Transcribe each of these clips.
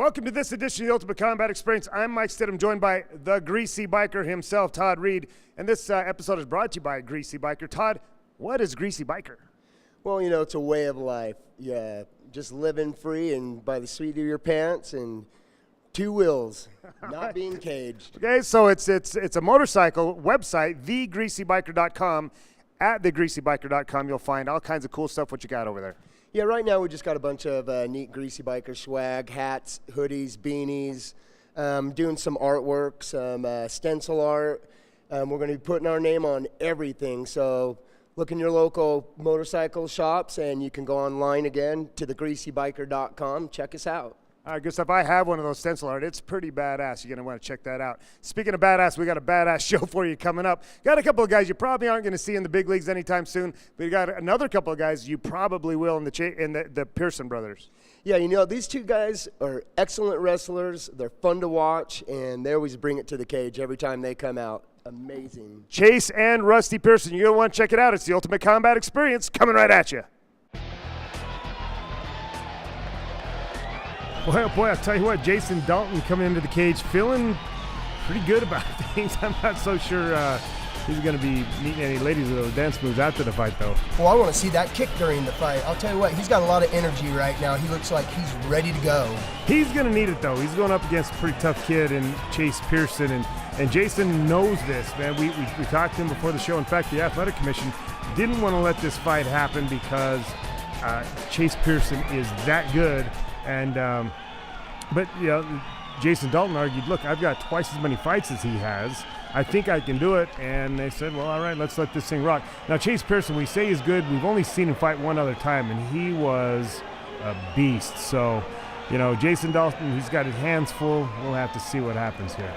Welcome to this edition of the Ultimate Combat Experience. I'm Mike Stidham, joined by the Greasy Biker himself, Todd Reed. And this episode is brought to you by Greasy Biker. Todd, what is Greasy Biker? Well, you know, it's a way of life. Yeah, just living free and by the seat of your pants and two wheels, not being caged. Okay, so it's a motorcycle website, thegreasybiker.com. At thegreasybiker.com, you'll find all kinds of cool stuff. What you got over there? Yeah, right now we just got a bunch of neat Greasy Biker swag, hats, hoodies, beanies, doing some artwork, some stencil art. We're going to be putting our name on everything. So look in your local motorcycle shops, and you can go online again to thegreasybiker.com. Check us out. All right, good stuff. I have one of those stencil art. It's pretty badass. You're going to want to check that out. Speaking of badass, we got a badass show for you coming up. Got a couple of guys you probably aren't going to see in the big leagues anytime soon, but you got another couple of guys you probably will in the Pearson brothers. Yeah, you know, these two guys are excellent wrestlers. They're fun to watch, and they always bring it to the cage every time they come out. Amazing. Chase and Rusty Pearson. You're going to want to check it out. It's the Ultimate Combat Experience coming right at you. Boy, I'll tell you what, Jason Dalton coming into the cage feeling pretty good about things. I'm not so sure he's going to be meeting any ladies with those dance moves after the fight, though. Well, I want to see that kick during the fight. I'll tell you what, he's got a lot of energy right now. He looks like he's ready to go. He's going to need it, though. He's going up against a pretty tough kid in Chase Pearson, and Jason knows this, man. We talked to him before the show. In fact, the Athletic Commission didn't want to let this fight happen because Chase Pearson is that good. And but you know, Jason Dalton argued, look, I've got twice as many fights as he has. I think I can do it. And they said, well, all right, let's let this thing rock. Now, Chase Pearson, we say he's good. We've only seen him fight one other time, and he was a beast. So, you know, Jason Dalton, he's got his hands full. We'll have to see what happens here.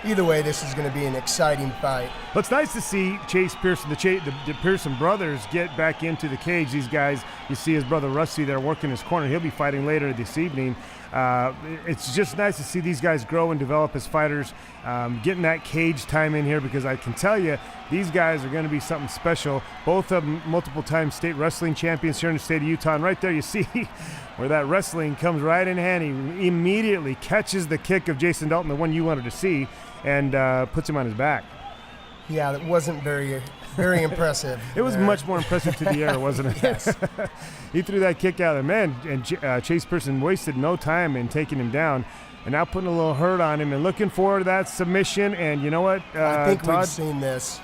Either way, this is going to be an exciting fight. But it's nice to see Chase Pearson, the Pearson brothers, get back into the cage. These guys, you see his brother Rusty there working his corner. He'll be fighting later this evening. It's just nice to see these guys grow and develop as fighters, getting that cage time in here, because I can tell you these guys are going to be something special. Both of them multiple-time state wrestling champions here in the state of Utah. And right there you see where that wrestling comes right in handy. He immediately catches the kick of Jason Dalton, the one you wanted to see, and puts him on his back. Yeah, that wasn't very impressive. It was much more impressive to the air, wasn't it? Yes. He threw that kick out of the man, and Chase Pearson wasted no time in taking him down, and now putting a little hurt on him and looking for that submission. And you know what, I think Todd? we've seen this.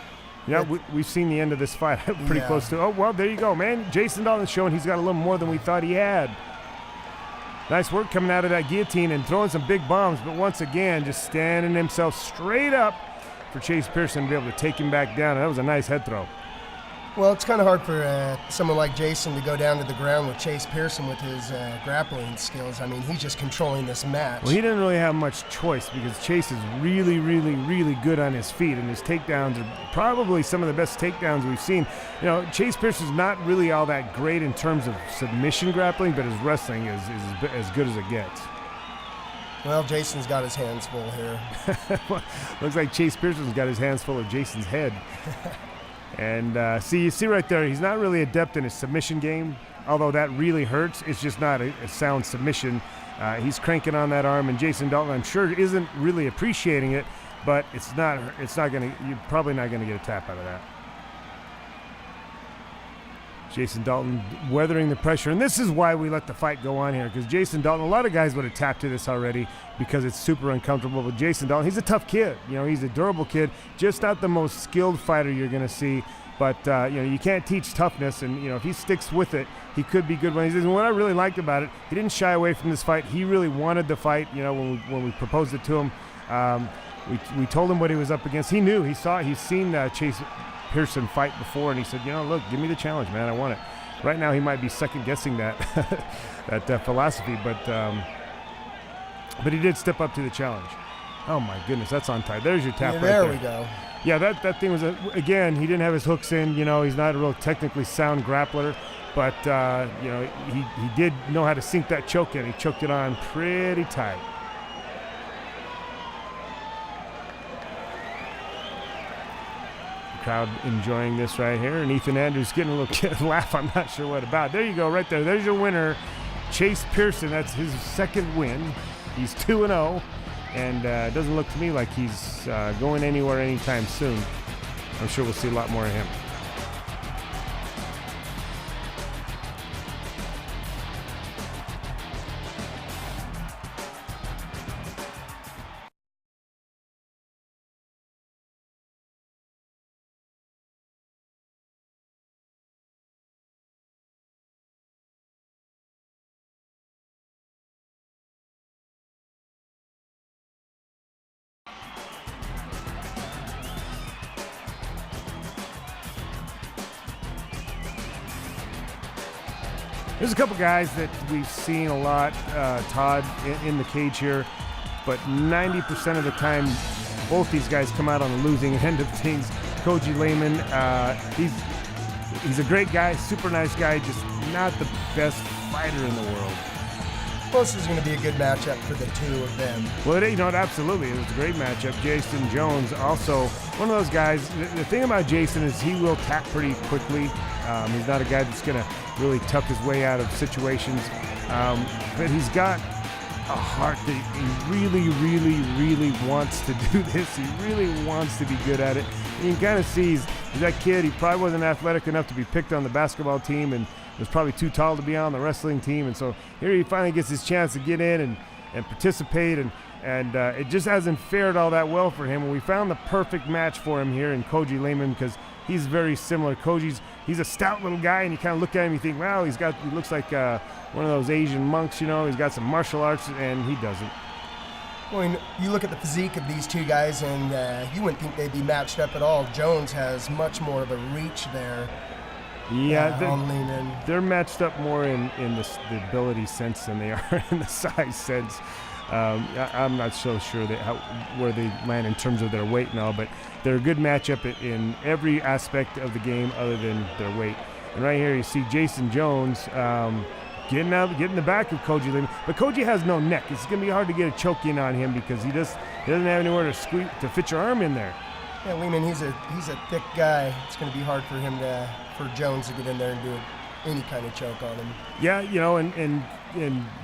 Yeah, we've seen the end of this fight. Pretty close to. Oh, well, there you go, man. Jason Dalton's showing he's got a little more than we thought he had. Nice work coming out of that guillotine and throwing some big bombs, but once again, just standing himself straight up for Chase Pearson to be able to take him back down. That was a nice head throw. Well, it's kind of hard for someone like Jason to go down to the ground with Chase Pearson with his grappling skills. I mean, he's just controlling this match. Well, he didn't really have much choice because Chase is really, really, really good on his feet, and his takedowns are probably some of the best takedowns we've seen. You know, Chase Pearson's not really all that great in terms of submission grappling, but his wrestling is as good as it gets. Well, Jason's got his hands full here. Looks like Chase Pearson's got his hands full of Jason's head. And you see right there, he's not really adept in his submission game, although that really hurts. It's just not a sound submission. He's cranking on that arm, and Jason Dalton, I'm sure, isn't really appreciating it, but you're probably not going to get a tap out of that. Jason Dalton weathering the pressure, and this is why we let the fight go on here, because Jason Dalton, a lot of guys would have tapped to this already because it's super uncomfortable, but Jason Dalton, he's a tough kid. You know, he's a durable kid, just not the most skilled fighter you're going to see, but you know, you can't teach toughness, and you know, if he sticks with it, he could be good when he's. And what I really liked about it, he didn't shy away from this fight. He really wanted the fight. You know, when we proposed it to him, we told him what he was up against. He knew, he's seen Chase Pearson fight before, and he said, you know, look, give me the challenge, man. I want it. Right now he might be second guessing that philosophy, but he did step up to the challenge. Oh my goodness, that's on tight. There's your tap right there. There we go. Yeah, that thing was again, he didn't have his hooks in. You know, he's not a real technically sound grappler, but you know, he did know how to sink that choke in. He choked it on pretty tight. Crowd enjoying this right here, and Ethan Andrews getting a little laugh. I'm not sure what about. There you go, right there. There's your winner, Chase Pearson. That's his second win. He's 2-0, and it doesn't look to me like he's going anywhere anytime soon. I'm sure we'll see a lot more of him. There's a couple guys that we've seen a lot, Todd, in the cage here, but 90% of the time, both these guys come out on the losing end of things. Koji Lehman, he's a great guy, super nice guy, just not the best fighter in the world. Well, this is going to be a good matchup for the two of them. Well, absolutely. It was a great matchup. Jason Jones, also one of those guys. The thing about Jason is he will tap pretty quickly. He's not a guy that's going to really tuck his way out of situations. But he's got a heart that he really, really, really wants to do this. He really wants to be good at it. And you can kind of see he's that kid. He probably wasn't athletic enough to be picked on the basketball team and was probably too tall to be on the wrestling team. And so here he finally gets his chance to get in and participate. And it just hasn't fared all that well for him. And we found the perfect match for him here in Koji Lehman because he's very similar. He's a stout little guy, and you kind of look at him and you think, wow, he looks like one of those Asian monks, you know. He's got some martial arts, and he doesn't. Well, you look at the physique of these two guys, and you wouldn't think they'd be matched up at all. Jones has much more of a reach there. Yeah, on Lehman. They're matched up more in the ability sense than they are in the size sense. I'm not so sure where they land in terms of their weight and all, but they're a good matchup in every aspect of the game other than their weight. And right here you see Jason Jones getting the back of Koji Lehman, but Koji has no neck. It's going to be hard to get a choke in on him because he doesn't have anywhere to fit your arm in there. Yeah, Lehman, he's a thick guy. It's going to be hard for Jones to get in there and do any kind of choke on him. Yeah, you know, and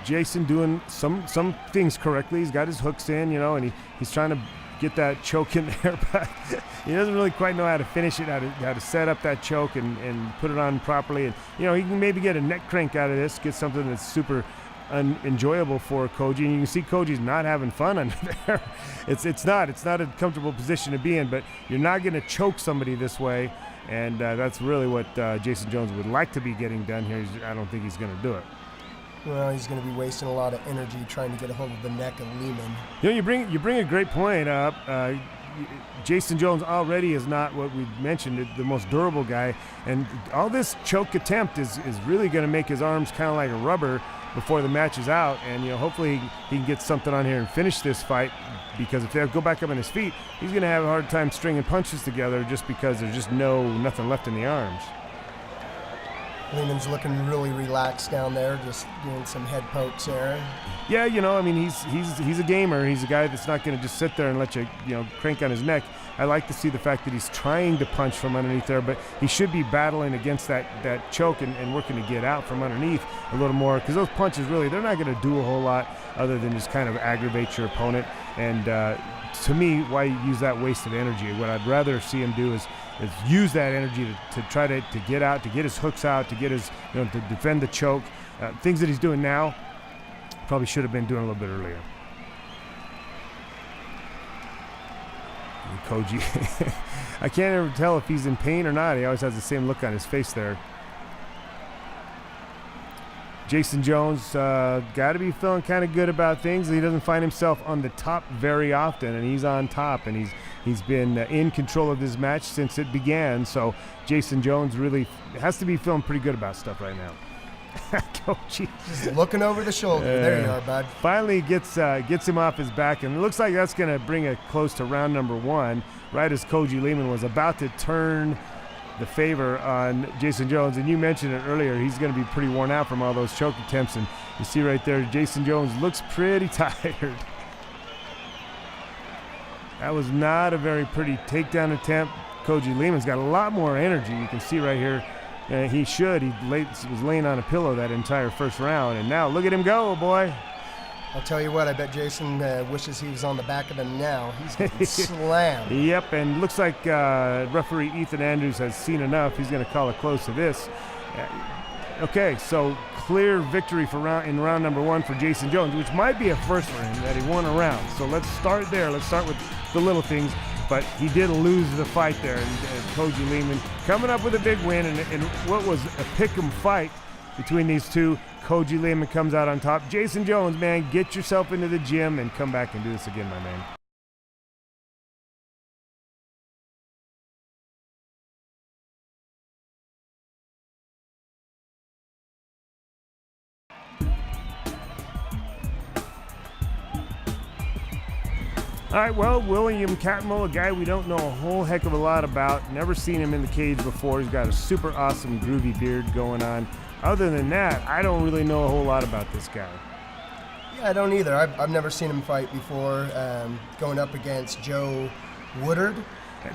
Jason doing some things correctly. He's got his hooks in, you know, and he's trying to get that choke in there, but he doesn't really quite know how to finish it, how to set up that choke and put it on properly. And, you know, he can maybe get a neck crank out of this, get something that's super enjoyable for Koji, and you can see Koji's not having fun under there. It's not a comfortable position to be in, but you're not going to choke somebody this way, and that's really what Jason Jones would like to be getting done here. I don't think he's going to do it. Well, he's going to be wasting a lot of energy trying to get a hold of the neck of Lehman. You know, you bring a great point up. Jason Jones already is not what we mentioned, the most durable guy, and all this choke attempt is really going to make his arms kind of like a rubber before the match is out, and, you know, hopefully he can get something on here and finish this fight, because if they go back up on his feet, he's going to have a hard time stringing punches together just because there's just nothing left in the arms. Lehman's looking really relaxed down there, just doing some head pokes there. Yeah, you know, I mean, he's a gamer. He's a guy that's not going to just sit there and let you crank on his neck. I like to see the fact that he's trying to punch from underneath there, but he should be battling against that choke and working to get out from underneath a little more, because those punches really, they're not going to do a whole lot other than just kind of aggravate your opponent. And to me, why use that wasted energy? What I'd rather see him do is use that energy to try to get out, to get his hooks out, to get his, to defend the choke. Things that he's doing now, probably should have been doing a little bit earlier. And Koji, I can't ever tell if he's in pain or not. He always has the same look on his face there. Jason Jones got to be feeling kind of good about things. He doesn't find himself on the top very often, and he's on top, and he's been in control of this match since it began. So Jason Jones really has to be feeling pretty good about stuff right now. Koji just looking over the shoulder. There you are, bud. Finally gets him off his back, and it looks like that's going to bring it close to round number one, right as Koji Lehman was about to turn the favor on Jason Jones. And you mentioned it earlier, he's going to be pretty worn out from all those choke attempts, and you see right there Jason Jones looks pretty tired. That was not a very pretty takedown attempt. Koji Lehman's got a lot more energy. You can see right here, he was laying on a pillow that entire first round, and now look at him go, boy. I'll tell you what, I bet Jason wishes he was on the back of him now. He's getting slammed. Yep, and looks like referee Ethan Andrews has seen enough. He's going to call a close to this. Okay, so clear victory in round number 1 for Jason Jones, which might be a first for him, that he won a round. So let's start there. Let's start with the little things. But he did lose the fight there. And Koji Lehman coming up with a big win. And what was a pick'em fight between these two. Koji Lehman comes out on top. Jason Jones, man, get yourself into the gym and come back and do this again, my man. All right, well, William Catmull, a guy we don't know a whole heck of a lot about. Never seen him in the cage before. He's got a super awesome groovy beard going on. Other than that, I don't really know a whole lot about this guy. Yeah, I don't either. I've never seen him fight before, going up against Joe Woodard.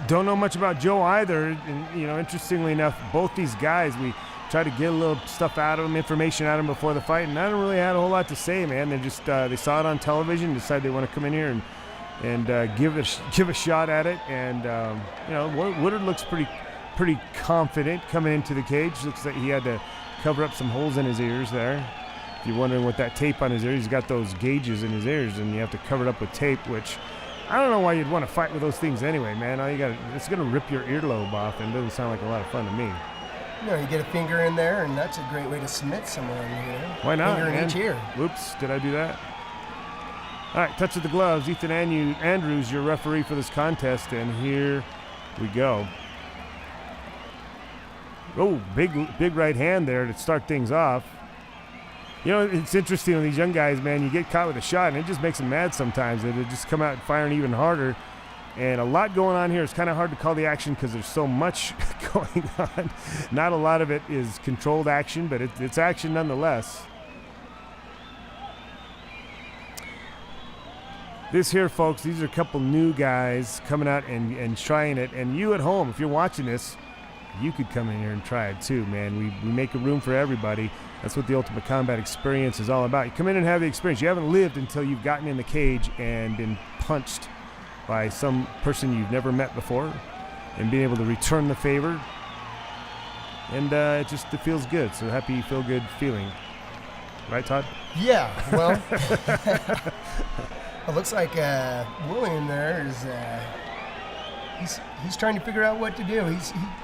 Don't know much about Joe either. And, interestingly enough, both these guys, we tried to get a little stuff out of them, information out of them before the fight, and I don't really have a whole lot to say, man. They just they saw it on television, decided they want to come in here and give a shot at it. And Woodard looks pretty confident coming into the cage. Looks like he had to cover up some holes in his ears there. If you're wondering what that tape on his ears, he's got those gauges in his ears, and you have to cover it up with tape, which I don't know why you'd want to fight with those things anyway, man. It's going to rip your earlobe off, and it doesn't sound like a lot of fun to me. You get a finger in there, and that's a great way to submit someone. Why not? Finger in each ear. Whoops, did I do that? All right, touch of the gloves. Ethan Andrews, your referee for this contest, and here we go. Oh, big right hand there to start things off. It's interesting with these young guys, man. You get caught with a shot, and it just makes them mad sometimes. They just come out firing even harder. And a lot going on here. It's kind of hard to call the action because there's so much going on. Not a lot of it is controlled action, but it's action nonetheless. This here, folks, these are a couple new guys coming out and trying it. And you at home, if you're watching this, you could come in here and try it too, man. We make a room for everybody. That's what the Ultimate Combat Experience is all about. You come in and have the experience. You haven't lived until you've gotten in the cage and been punched by some person you've never met before and being able to return the favor. And it feels good. So happy, feel good feeling. Right, Todd? Yeah, well, it looks like William there is he's trying to figure out what to do. He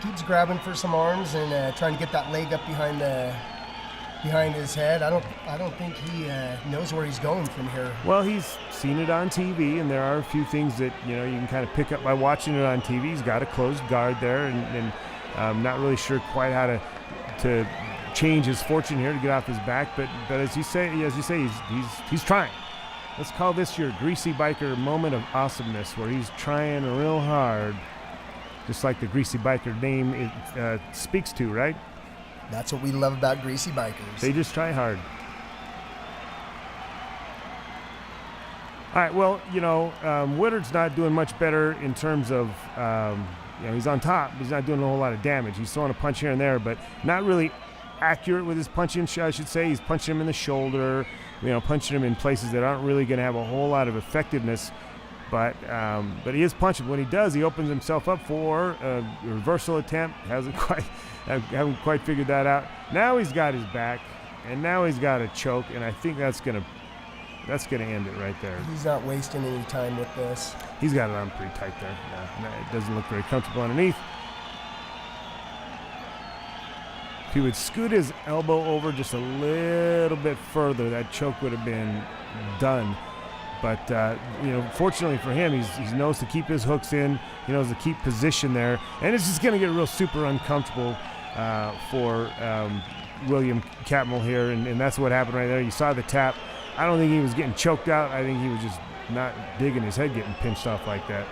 keeps grabbing for some arms and trying to get that leg up behind his head. I don't think he knows where he's going from here. Well, he's seen it on TV, and there are a few things that you can kind of pick up by watching it on TV. He's got a closed guard there, and I'm not really sure quite how to change his fortune here to get off his back. But as you say, he's trying. Let's call this your Greasy Biker moment of awesomeness, where he's trying real hard, just like the Greasy Biker name speaks to, right? That's what we love about Greasy Bikers. They just try hard. All right, well, Woodard's not doing much better in terms of, he's on top. He's not doing a whole lot of damage. He's throwing a punch here and there, but not really accurate with his punching, I should say. He's punching him in the shoulder, punching him in places that aren't really going to have a whole lot of effectiveness. But he is punching. When he does, he opens himself up for a reversal attempt. Haven't quite figured that out. Now he's got his back, and now he's got a choke, and I think that's gonna end it right there. He's not wasting any time with this. He's got it on pretty tight there. Yeah, it doesn't look very comfortable underneath. If he would scoot his elbow over just a little bit further, that choke would have been done. But, fortunately for him, he knows to keep his hooks in. He knows to keep position there. And it's just going to get real super uncomfortable for William Catmull here. And that's what happened right there. You saw the tap. I don't think he was getting choked out. I think he was just not digging his head getting pinched off like that.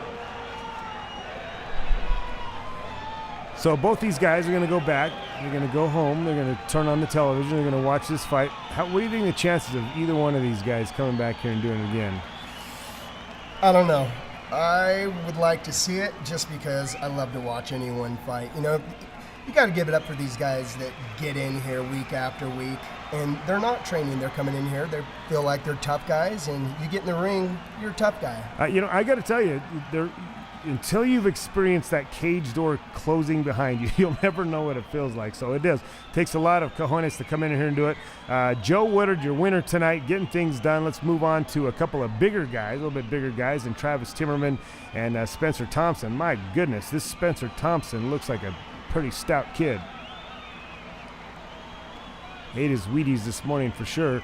So both these guys are going to go back. They're going to go home. They're going to turn on the television. They're going to watch this fight. What do you think the chances of either one of these guys coming back here and doing it again? I don't know. I would like to see it just because I love to watch anyone fight. you got to give it up for these guys that get in here week after week, and they're not training. They're coming in here. They feel like they're tough guys, and you get in the ring, you're a tough guy. I got to tell you, until you've experienced that cage door closing behind you, you'll never know what it feels like. So it takes a lot of cojones to come in here and do it. Joe Woodard, your winner tonight, getting things done. Let's move on to a couple of bigger guys, a little bit bigger guys, and Travis Timmerman and Spencer Thompson. My goodness, this Spencer Thompson looks like a pretty stout kid. Ate his Wheaties this morning for sure.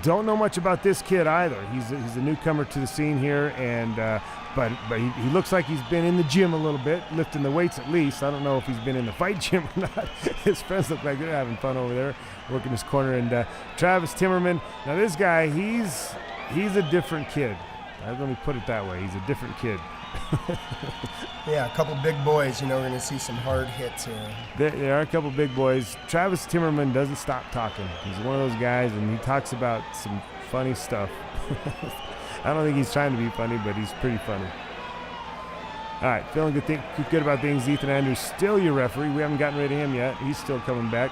Don't know much about this kid either. He's a newcomer to the scene here, and but he looks like he's been in the gym a little bit, lifting the weights at least. I don't know if he's been in the fight gym or not. His friends look like they're having fun over there, working his corner. And Travis Timmerman. Now this guy, he's a different kid. Let me put it that way. He's a different kid. Yeah, a couple big boys. We're going to see some hard hits here. There are a couple big boys. Travis Timmerman doesn't stop talking. He's one of those guys, and he talks about some funny stuff. I don't think he's trying to be funny, but he's pretty funny. All right, feeling good about things. Ethan Andrews still your referee. We haven't gotten rid of him yet. He's still coming back.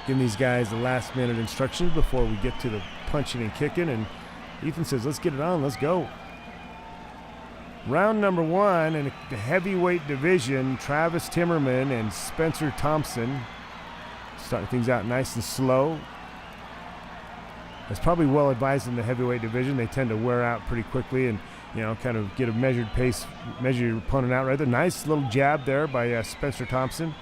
Giving these guys the last-minute instructions before we get to the punching and kicking, and Ethan says, let's get it on. Let's go. Round number 1 in the heavyweight division, Travis Timmerman and Spencer Thompson. Starting things out nice and slow. That's probably well advised in the heavyweight division. They tend to wear out pretty quickly and, kind of get a measured pace, measure your opponent out right there. Nice little jab there by Spencer Thompson.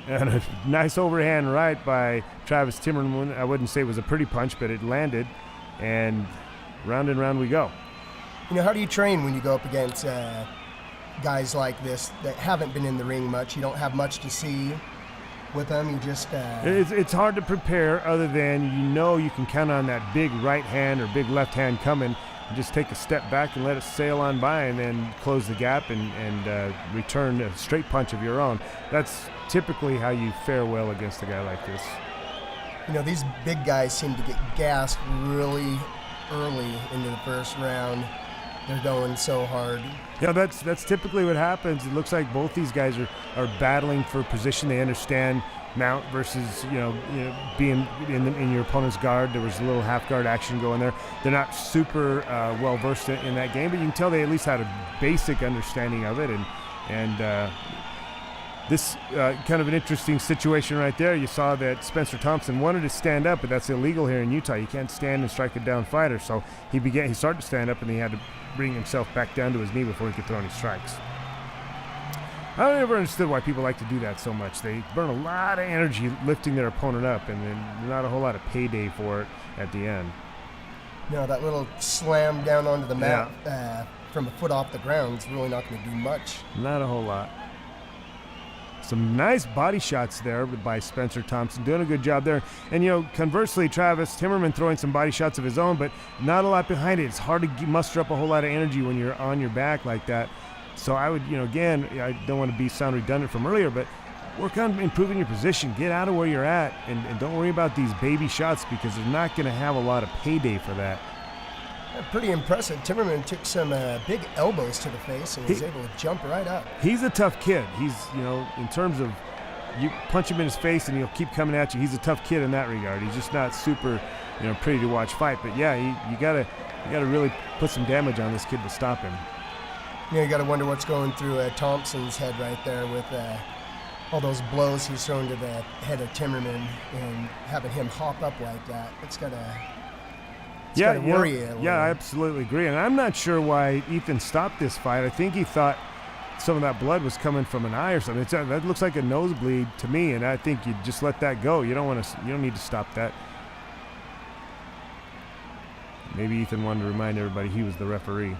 And a nice overhand right by Travis Timmerman. I wouldn't say it was a pretty punch, but it landed. And round and round we go. How do you train when you go up against guys like this that haven't been in the ring much? You don't have much to see with them. You just it's hard to prepare other than you can count on that big right hand or big left hand coming and just take a step back and let it sail on by and then close the gap and return a straight punch of your own. That's typically how you fare well against a guy like this. These big guys seem to get gassed really early into the first round. They're going so hard. Yeah, that's typically what happens. It looks like both these guys are battling for position. They understand mount versus being in your opponent's guard. There was a little half guard action going there. They're not super well versed in that game, but you can tell they at least had a basic understanding of it. And this kind of an interesting situation right there. You saw that Spencer Thompson wanted to stand up, but that's illegal here in Utah. You can't stand and strike a down fighter. So he started to stand up, and he had to bring himself back down to his knee before he could throw any strikes. I don't ever understood why people like to do that so much. They burn a lot of energy lifting their opponent up, and then not a whole lot of payday for it at the end. That little slam down onto the mat from a foot off the ground is really not going to do much. Not a whole lot. Some nice body shots there by Spencer Thompson, doing a good job there. And, conversely, Travis Timmerman throwing some body shots of his own, but not a lot behind it. It's hard to muster up a whole lot of energy when you're on your back like that. So I would, again, I don't want to sound redundant from earlier, but work on improving your position. Get out of where you're at, and don't worry about these baby shots because they're not going to have a lot of payday for that. Pretty impressive. Timmerman took some big elbows to the face and was able to jump right up. He's a tough kid. He's, in terms of you punch him in his face and he'll keep coming at you. He's a tough kid in that regard. He's just not super, pretty to watch fight. But yeah, you gotta really put some damage on this kid to stop him. You got to wonder what's going through Thompson's head right there with all those blows he's thrown to the head of Timmerman and having him hop up like that. It's got to. Worry you. Yeah, I absolutely agree. And I'm not sure why Ethan stopped this fight. I think he thought some of that blood was coming from an eye or something. That looks like a nosebleed to me, and I think you just let that go. You don't need to stop that. Maybe Ethan wanted to remind everybody he was the referee.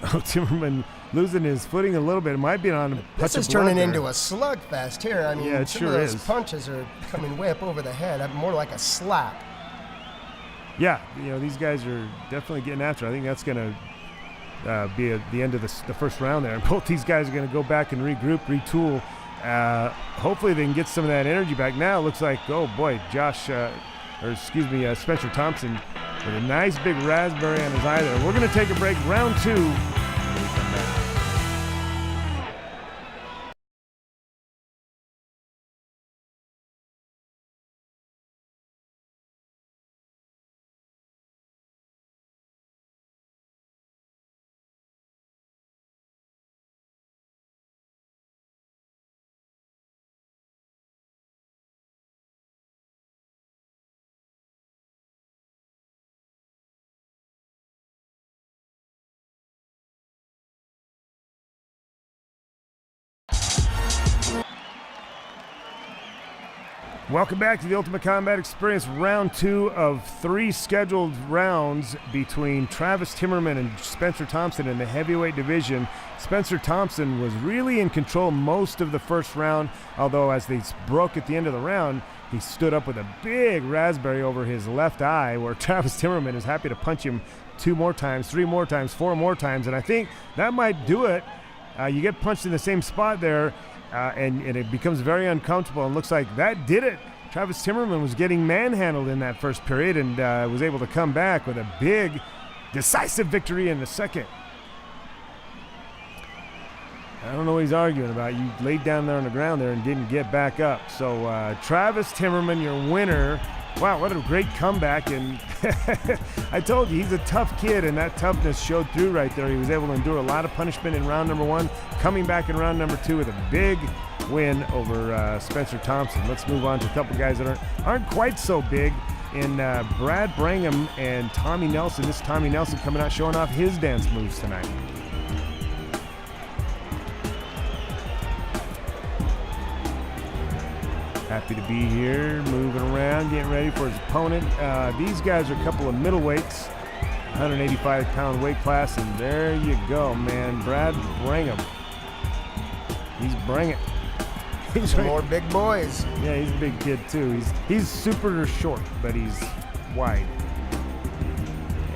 Timmerman losing his footing a little bit. It might be on a This is turning into a slugfest here. I mean, yeah, some of those punches are coming way up over the head. More like a slap. Yeah, these guys are definitely getting after it. I think that's going to be at the end of the first round there. And both these guys are going to go back and regroup, retool. Hopefully they can get some of that energy back. Now it looks like, oh boy, Josh Spencer Thompson with a nice big raspberry on his eye there. We're going to take a break. Round 2. When we come back. Welcome back to the Ultimate Combat Experience, round 2 of 3 scheduled rounds between Travis Timmerman and Spencer Thompson in the heavyweight division. Spencer Thompson was really in control most of the first round, although as they broke at the end of the round, he stood up with a big raspberry over his left eye, where Travis Timmerman is happy to punch him 2 more times, 3 more times, 4 more times, and I think that might do it. You get punched in the same spot there, and it becomes very uncomfortable, and looks like that did it. Travis Timmerman was getting manhandled in that first period and was able to come back with a big, decisive victory in the second. I don't know what he's arguing about. You laid down there on the ground there and didn't get back up. So Travis Timmerman, your winner. Wow, what a great comeback. And I told you, he's a tough kid, and that toughness showed through right there. He was able to endure a lot of punishment in round number 1, coming back in round number 2 with a big win over Spencer Thompson. Let's move on to a couple guys that aren't quite so big in Brad Brangham and Tommy Nelson. This is Tommy Nelson coming out showing off his dance moves tonight. Happy to be here, moving around, getting ready for his opponent. These guys are a couple of middleweights, 185-pound weight class, and there you go, man. Brad Brangham. He's bringing it. He's some more big boys. Yeah, he's a big kid too. He's super short, but he's wide.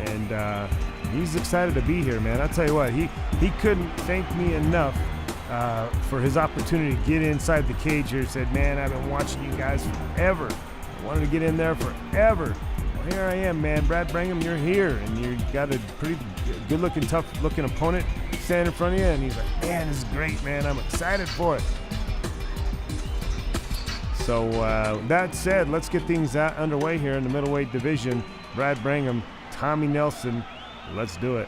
And he's excited to be here, man. I'll tell you what, he couldn't thank me enough for his opportunity to get inside the cage here. He said, man, I've been watching you guys forever. I wanted to get in there forever. Well, here I am, man. Brad Brangham, you're here, and you've got a pretty good-looking, tough-looking opponent standing in front of you, and he's like, man, this is great, man. I'm excited for it. So that said, let's get things underway here in the middleweight division. Brad Brangham, Tommy Nelson, let's do it.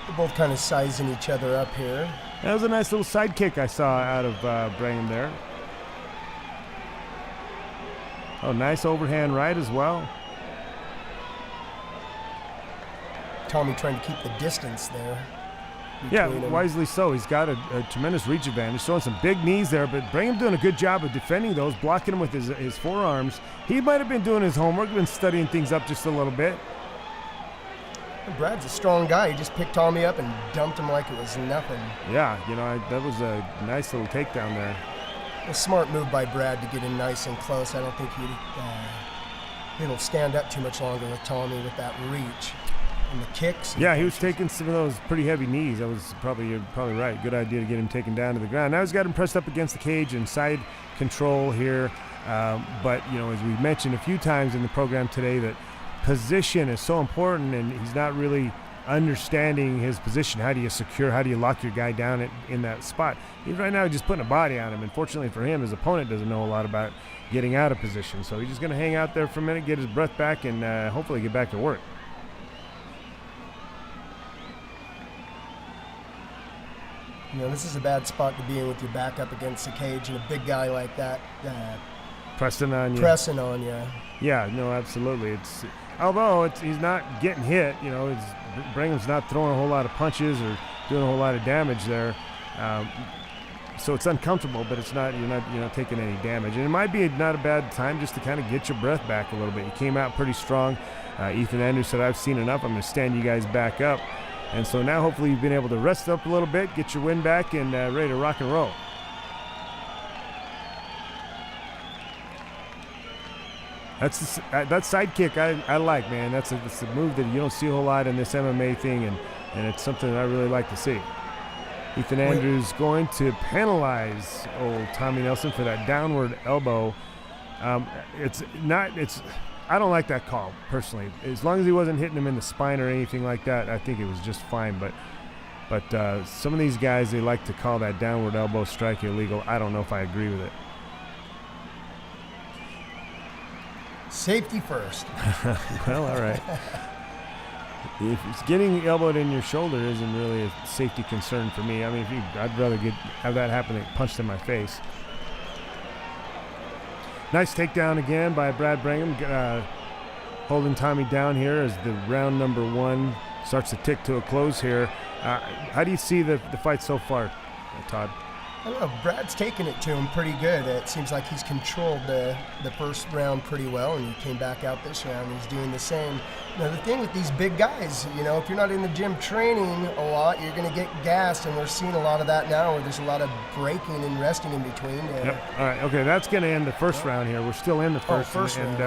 They're both kind of sizing each other up here. That was a nice little side kick I saw out of Brangham there. Oh, nice overhand right as well. Tommy trying to keep the distance there. Yeah, wisely so. He's got a tremendous reach advantage, showing some big knees there, but Brangham doing a good job of defending those, blocking him with his forearms. He might have been doing his homework, been studying things up just a little bit. Brad's a strong guy. He just picked Tommy up and dumped him like it was nothing. Yeah, you know, that was a nice little takedown there. A smart move by Brad to get in nice and close. I don't think he'll stand up too much longer with Tommy with that reach. And the kicks. Yeah, he was taking some of those pretty heavy knees. That was you're probably right. Good idea to get him taken down to the ground. Now he's got him pressed up against the cage and side control here. But, you know, as we've mentioned a few times in the program today, that position is so important, and he's not really understanding his position. How do you secure, how do you lock your guy down in that spot? He's right now just putting a body on him. Unfortunately for him, his opponent doesn't know a lot about getting out of position. So he's just going to hang out there for a minute, get his breath back, and hopefully get back to work. You know, this is a bad spot to be in with your back up against the cage and a big guy like that pressing on you. Yeah, no, absolutely. Although he's not getting hit, you know, Brangham's not throwing a whole lot of punches or doing a whole lot of damage there. So it's uncomfortable, but you're not taking any damage. And it might be not a bad time just to kind of get your breath back a little bit. You came out pretty strong. Ethan Andrews said, I've seen enough. I'm going to stand you guys back up. And so now hopefully you've been able to rest up a little bit, get your wind back, and ready to rock and roll. That side kick I like, man. That's a move that you don't see a whole lot in this MMA thing, and it's something that I really like to see. Ethan Andrews going to penalize old Tommy Nelson for that downward elbow. I don't like that call, personally. As long as he wasn't hitting him in the spine or anything like that, I think it was just fine. But some of these guys, they like to call that downward elbow strike illegal. I don't know if I agree with it. Safety first. Well, all right. If it's getting elbowed in your shoulder isn't really a safety concern for me. I mean, I'd rather have that happen than punched in my face. Nice takedown again by Brad Brangham, holding Tommy down here as the round number 1 starts to tick to a close here. How do you see the fight so far, Todd? I don't know. Brad's taking it to him pretty good. It seems like he's controlled the first round pretty well, and he came back out this round. He's doing the same. The thing with these big guys, if you're not in the gym training a lot, you're going to get gassed, and we're seeing a lot of that now where there's a lot of breaking and resting in between. Yep. All right. Okay, that's going to end the first round here. We're still in the first round.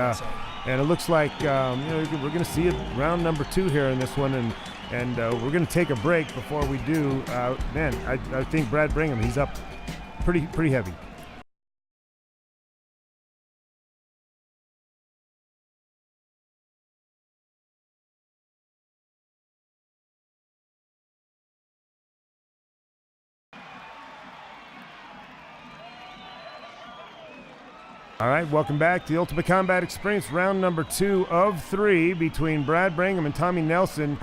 And it looks like we're going to see it round number 2 here in this one, and we're going to take a break before we do. I think Brad Brangham, he's up pretty heavy. All right, welcome back to the Ultimate Combat Experience, round number 2 of 3 between Brad Brangham and Tommy Nelson.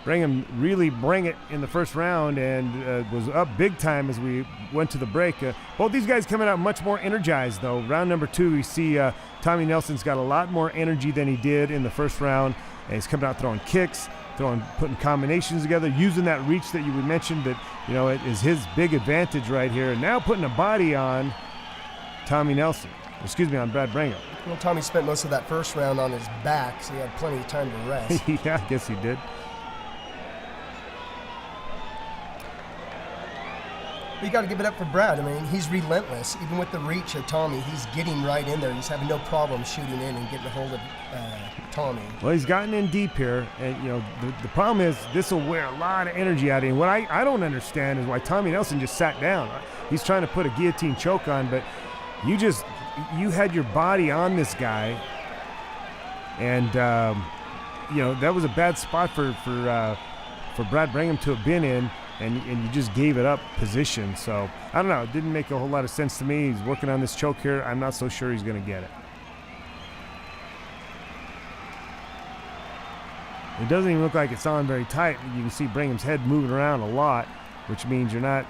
Brangham really bring it in the first round and was up big time as we went to the break. Both these guys coming out much more energized, though. Round number 2, we see Tommy Nelson's got a lot more energy than he did in the first round, and he's coming out throwing kicks, putting combinations together, using that reach that you mentioned that it is his big advantage right here. And now putting a body on on Brad Brangham. Well, Tommy spent most of that first round on his back, so he had plenty of time to rest. Yeah, I guess he did. You got to give it up for Brad. I mean, he's relentless. Even with the reach of Tommy, he's getting right in there. He's having no problem shooting in and getting a hold of Tommy. Well, he's gotten in deep here, and the problem is this will wear a lot of energy out of him. What I don't understand is why Tommy Nelson just sat down. He's trying to put a guillotine choke on, but you had your body on this guy, and that was a bad spot for Brad Brangham to have been in, and you just gave it up position. So I don't know, it didn't make a whole lot of sense to me. He's working on this choke here. I'm not so sure he's going to get it. It doesn't even look like it's on very tight. You can see Brangham's head moving around a lot, which means you don't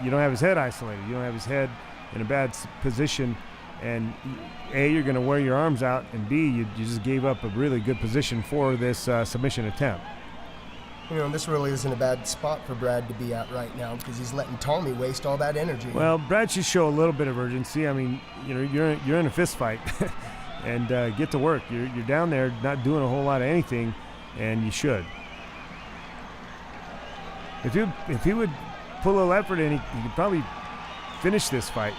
have his head isolated. You don't have his head in a bad position, and A, you're going to wear your arms out, and B, you just gave up a really good position for this submission attempt. This really isn't a bad spot for Brad to be at right now because he's letting Tommy waste all that energy. Well, Brad should show a little bit of urgency. I mean, you're in a fist fight, and get to work. You're down there not doing a whole lot of anything, and you should. If he would put a little effort in, he could probably finish this fight.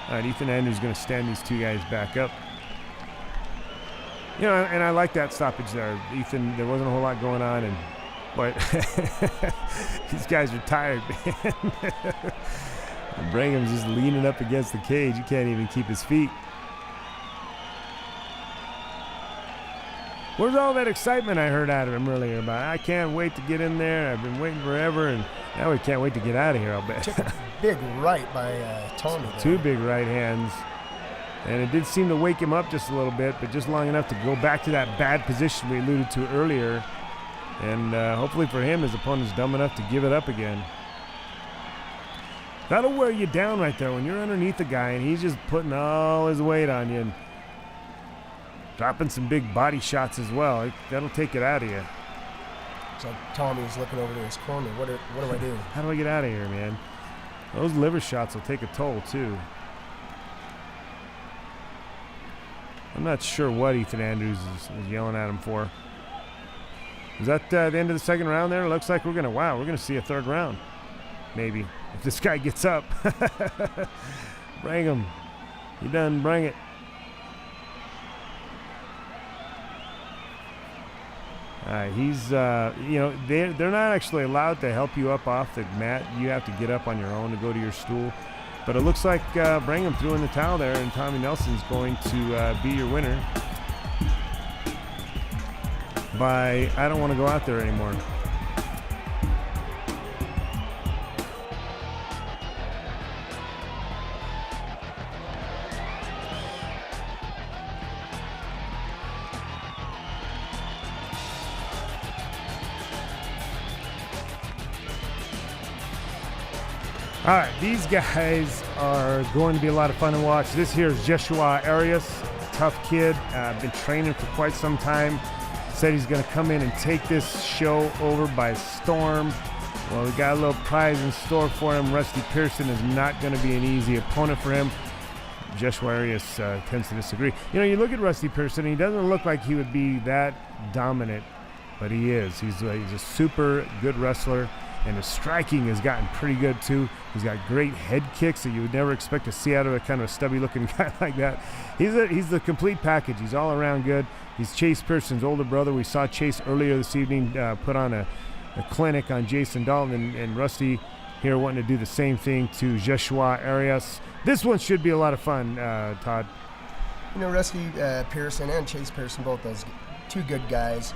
All right, Ethan Andrews is going to stand these two guys back up. And I like that stoppage there. Ethan, there wasn't a whole lot going on, but these guys are tired, man. And Brangham's just leaning up against the cage. He can't even keep his feet. Where's all that excitement I heard out of him earlier about, I can't wait to get in there, I've been waiting forever, and now we can't wait to get out of here, I'll bet. Took a big right by Tommy. Two big right hands. And it did seem to wake him up just a little bit, but just long enough to go back to that bad position we alluded to earlier. And hopefully for him, his opponent's dumb enough to give it up again. That'll wear you down right there when you're underneath the guy and he's just putting all his weight on you and dropping some big body shots as well. That'll take it out of you. So Tommy's looking over to his corner. What do I do? How do I get out of here, man? Those liver shots will take a toll, too. I'm not sure what Ethan Andrews is yelling at him for. Is that the end of the second round there? It looks like we're going to see a third round. Maybe. If this guy gets up. Bring him. You done bring it. He's, you know, they're not actually allowed to help you up off the mat. You have to get up on your own to go to your stool. But it looks like Brangham threw in the towel there, and Tommy Nelson's going to be your winner by, I don't want to go out there anymore. All right, these guys are going to be a lot of fun to watch. This here is Jhesua Arias, tough kid, been training for quite some time. Said he's going to come in and take this show over by storm. Well, we got a little prize in store for him. Rusty Pearson is not going to be an easy opponent for him. Jhesua Arias tends to disagree. You know, you look at Rusty Pearson, he doesn't look like he would be that dominant, but he is. He's a super good wrestler. And his striking has gotten pretty good too. He's got great head kicks that you would never expect to see out of a kind of a stubby-looking guy like that. He's the complete package. He's all around good. He's Chase Pearson's older brother. We saw Chase earlier this evening put on a clinic on Jason Dalton, and Rusty here wanting to do the same thing to Jhesua Arias. This one should be a lot of fun, Todd. You know, Rusty Pearson and Chase Pearson, both those two good guys.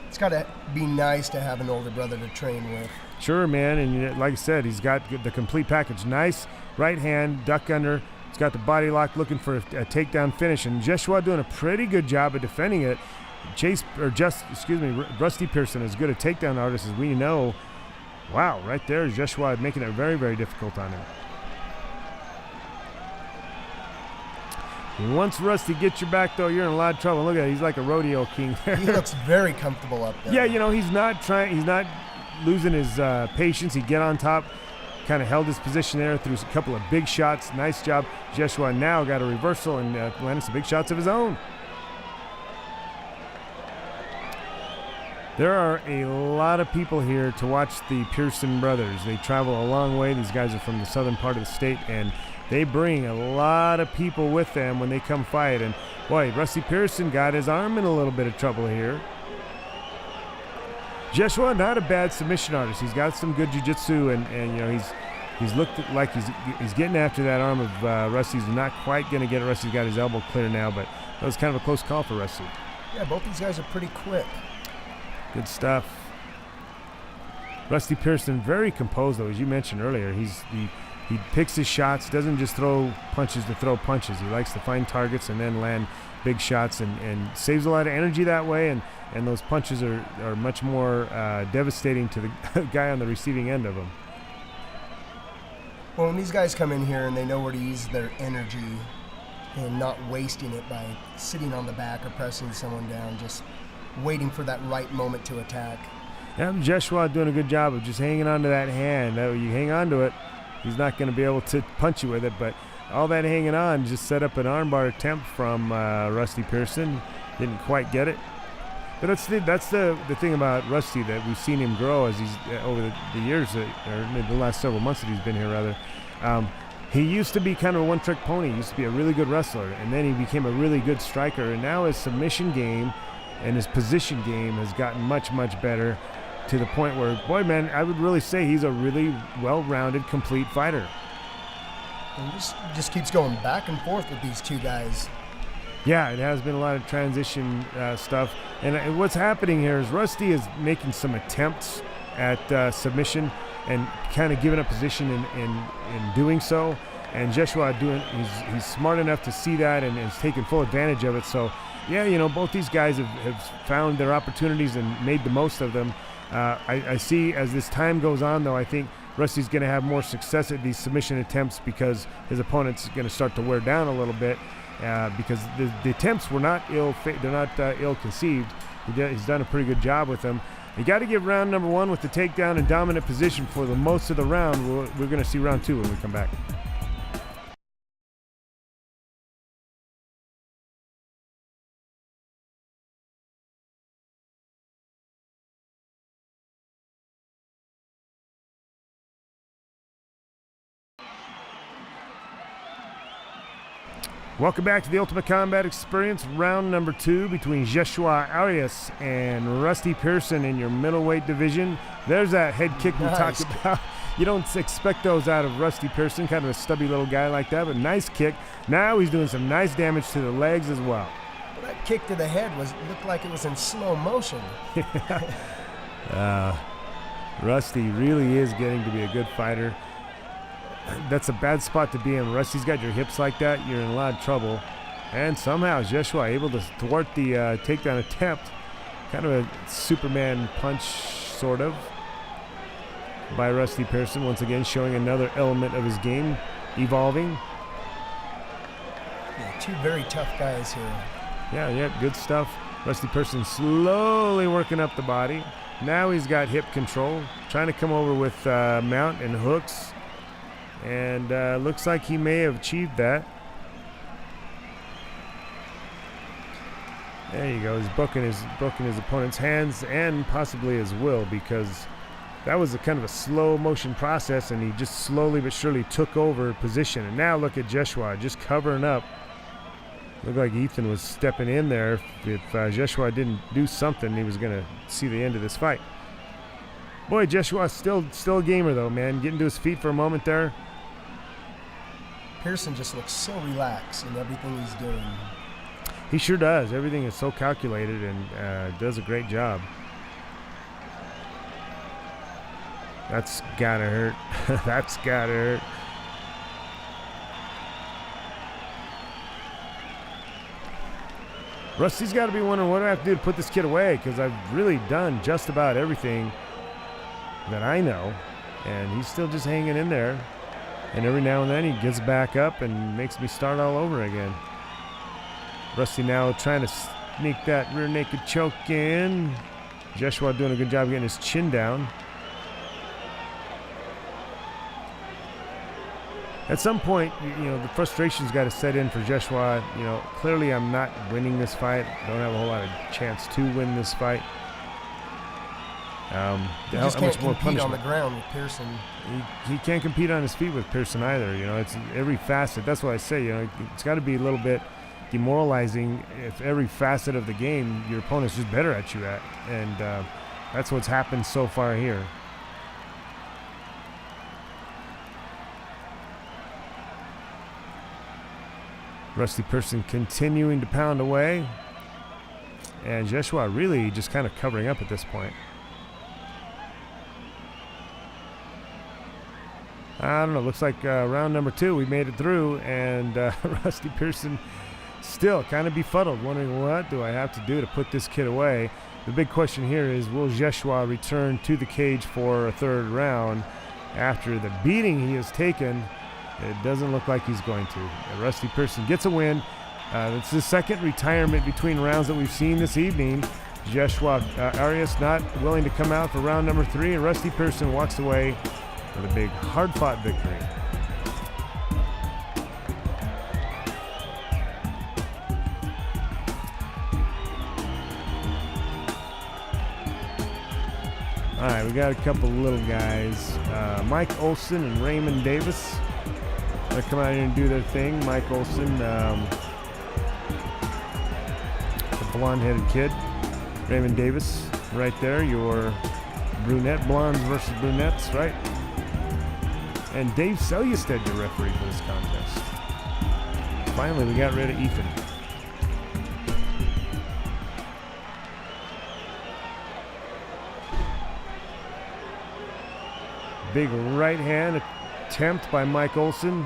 It's got to be nice to have an older brother to train with. Sure, man, and like I said, he's got the complete package. Nice right hand, duck under. He's got the body lock, looking for a takedown finish, and Jhesua doing a pretty good job of defending it. Rusty Pearson, as good a takedown artist as we know. Wow, right there, Jhesua making it very, very difficult on him. And once Rusty gets your back, though, you're in a lot of trouble. Look at it, he's like a rodeo king there. He looks very comfortable up there. Yeah, you know, he's not losing his patience. He get on top, kind of held his position there, threw a couple of big shots. Nice job. Jhesua now got a reversal and landed some big shots of his own. There are a lot of people here to watch the Pearson brothers. They travel a long way. These guys are from the southern part of the state, and they bring a lot of people with them when they come fight. And boy, Rusty Pearson got his arm in a little bit of trouble here. Jhesua, not a bad submission artist. He's got some good jiu-jitsu, and you know, he's looked like he's getting after that arm of Rusty's. Not quite going to get it. Rusty's got his elbow clear now, but that was kind of a close call for Rusty. Yeah, both these guys are pretty quick. Good stuff. Rusty Pearson, very composed, though, as you mentioned earlier. He picks his shots, doesn't just throw punches to throw punches. He likes to find targets and then land big shots, and saves a lot of energy that way, and those punches are much more devastating to the guy on the receiving end of them. Well, when these guys come in here and they know where to use their energy and not wasting it by sitting on the back or pressing someone down, just waiting for that right moment to attack. Yeah, Jhesua doing a good job of just hanging on to that hand. You hang on to it, he's not going to be able to punch you with it, but all that hanging on just set up an armbar attempt from Rusty Pearson. Didn't quite get it. But that's the thing about Rusty, that we've seen him grow as he's over the years, or the last several months that he's been here, rather. He used to be kind of a one-trick pony. He used to be a really good wrestler, and then he became a really good striker. And now his submission game and his position game has gotten much, much better, to the point where, boy, man, I would really say he's a really well-rounded, complete fighter. And just keeps going back and forth with these two guys. Yeah, it has been a lot of transition stuff. And what's happening here is Rusty is making some attempts at submission and kind of giving up position in doing so. And Jhesua he's smart enough to see that and is taking full advantage of it. So, yeah, you know, both these guys have found their opportunities and made the most of them. I see as this time goes on, though, I think Rusty's going to have more success at these submission attempts because his opponent's going to start to wear down a little bit, because the attempts were not ill-conceived. He's done a pretty good job with them. You got to give round number one with the takedown and dominant position for the most of the round. We're going to see round two when we come back. Welcome back to the Ultimate Combat Experience, round number 2 between Jhesua Arias and Rusty Pearson in your middleweight division. There's that head kick we talked about. You don't expect those out of Rusty Pearson, kind of a stubby little guy like that, but nice kick. Now he's doing some nice damage to the legs as well. That kick to the head looked like it was in slow motion. Rusty really is getting to be a good fighter. That's a bad spot to be in. Rusty's got your hips like that, you're in a lot of trouble. And somehow Jhesua able to thwart the takedown attempt. Kind of a Superman punch, sort of, by Rusty Pearson. Once again, showing another element of his game evolving. Yeah, two very tough guys here. Yeah, good stuff. Rusty Pearson slowly working up the body. Now he's got hip control, trying to come over with mount and hooks. And looks like he may have achieved that. There you go. He's booking his opponent's hands and possibly his will, because that was a kind of a slow motion process, and he just slowly but surely took over position. And now look at Jhesua just covering up. Looked like Ethan was stepping in there. If Jhesua didn't do something, he was going to see the end of this fight. Boy, Jhesua still a gamer though, man. Getting to his feet for a moment there. Pearson just looks so relaxed in everything he's doing. He sure does. Everything is so calculated and does a great job. That's gotta hurt. That's gotta hurt. Rusty's got to be wondering, what do I have to do to put this kid away? Because I've really done just about everything that I know, and he's still just hanging in there. And every now and then he gets back up and makes me start all over again. Rusty now trying to sneak that rear naked choke in. Jhesua doing a good job getting his chin down. At some point, you know, the frustration's got to set in for Jhesua. You know, clearly I'm not winning this fight. Don't have a whole lot of chance to win this fight. He just can't compete on the ground with Pearson. He can't compete on his feet with Pearson either. You know, it's every facet. That's what I say. You know, it's got to be a little bit demoralizing if every facet of the game your opponent's just better at you at, and that's what's happened so far here. Rusty Pearson continuing to pound away, and Jhesua really just kind of covering up at this point. I don't know, looks like round number 2 we made it through, and Rusty Pearson still kind of befuddled, wondering what do I have to do to put this kid away. The big question here is, will Jhesua return to the cage for a third round after the beating he has taken? It doesn't look like he's going to. Rusty Pearson gets a win. It's the second retirement between rounds that we've seen this evening. Jhesua Arias not willing to come out for round number 3, and Rusty Pearson walks away with a big, hard-fought victory. All right, we got a couple little guys. Mike Olsen and Raymond Davis. They're come out here and do their thing. Mike Olsen, the blonde-headed kid. Raymond Davis, right there, your brunette, blondes versus brunettes, right? And Dave Selyustad, your referee for this contest. Finally, we got rid of Ethan. Big right hand attempt by Mike Olsen,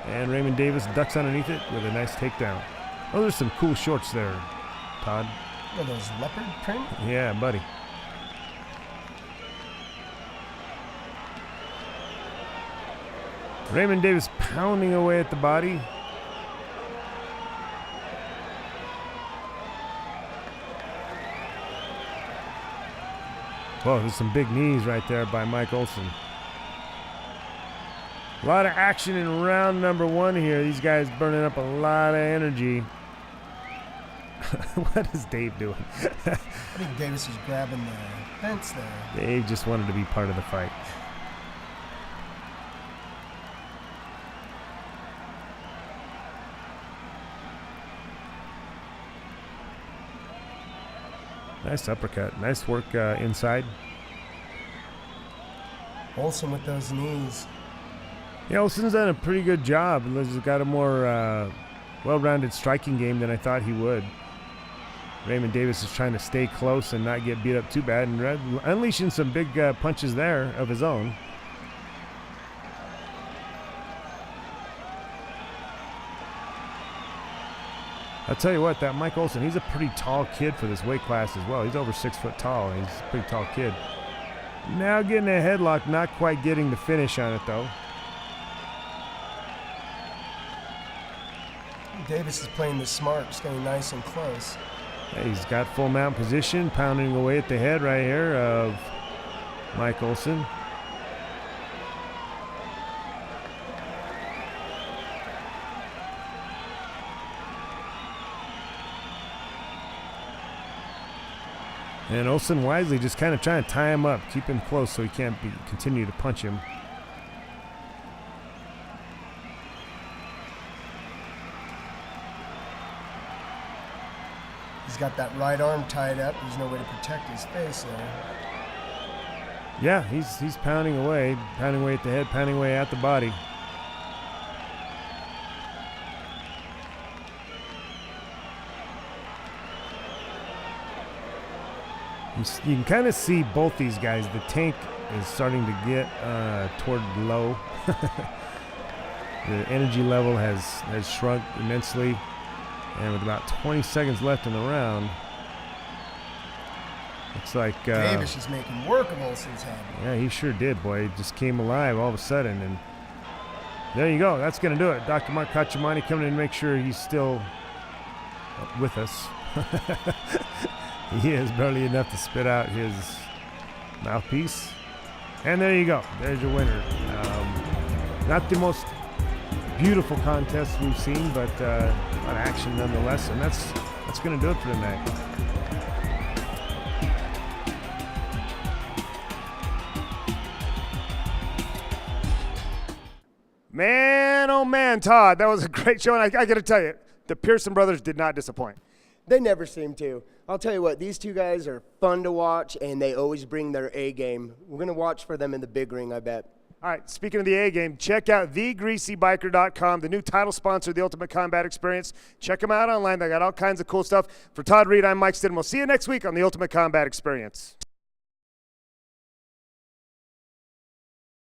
and Raymond Davis ducks underneath it with a nice takedown. Oh, there's some cool shorts there, Todd. Are those leopard print? Yeah, buddy. Raymond Davis pounding away at the body. Whoa, there's some big knees right there by Mike Olsen. A lot of action in round number 1 here. These guys burning up a lot of energy. What is Dave doing? I think Davis was grabbing the fence there. Dave just wanted to be part of the fight. Nice uppercut. Nice work inside. Olsen with those knees. Yeah, Olsen's done a pretty good job. He's got a more well-rounded striking game than I thought he would. Raymond Davis is trying to stay close and not get beat up too bad, and unleashing some big punches there of his own. I'll tell you what, that Mike Olsen, he's a pretty tall kid for this weight class as well. He's over 6 foot tall. He's a pretty tall kid. Now getting a headlock, not quite getting the finish on it though. Davis is playing this smart, staying nice and close. Yeah, he's got full mount position, pounding away at the head right here of Mike Olsen. And Olsen wisely just kind of trying to tie him up, keep him close so he can't continue to punch him. He's got that right arm tied up. There's no way to protect his face there. Yeah, he's pounding away at the head, pounding away at the body. You can kind of see both these guys. The tank is starting to get toward low. The energy level has shrunk immensely. And with about 20 seconds left in the round, looks like Davis is making work of Olsen's head. Yeah, he sure did, boy. He just came alive all of a sudden. And there you go. That's going to do it. Dr. Mark Kachimani coming in to make sure he's still with us. He is barely enough to spit out his mouthpiece. And there you go. There's your winner. Not the most beautiful contest we've seen, but a lot of action nonetheless. And that's going to do it for tonight. Man, oh man, Todd, that was a great show. And I got to tell you, the Pearson brothers did not disappoint. They never seem to. I'll tell you what, these two guys are fun to watch, and they always bring their A game. We're going to watch for them in the big ring, I bet. All right, speaking of the A game, check out thegreasybiker.com, the new title sponsor of the Ultimate Combat Experience. Check them out online. They got all kinds of cool stuff. For Todd Reed, I'm Mike Stidham. We'll see you next week on the Ultimate Combat Experience.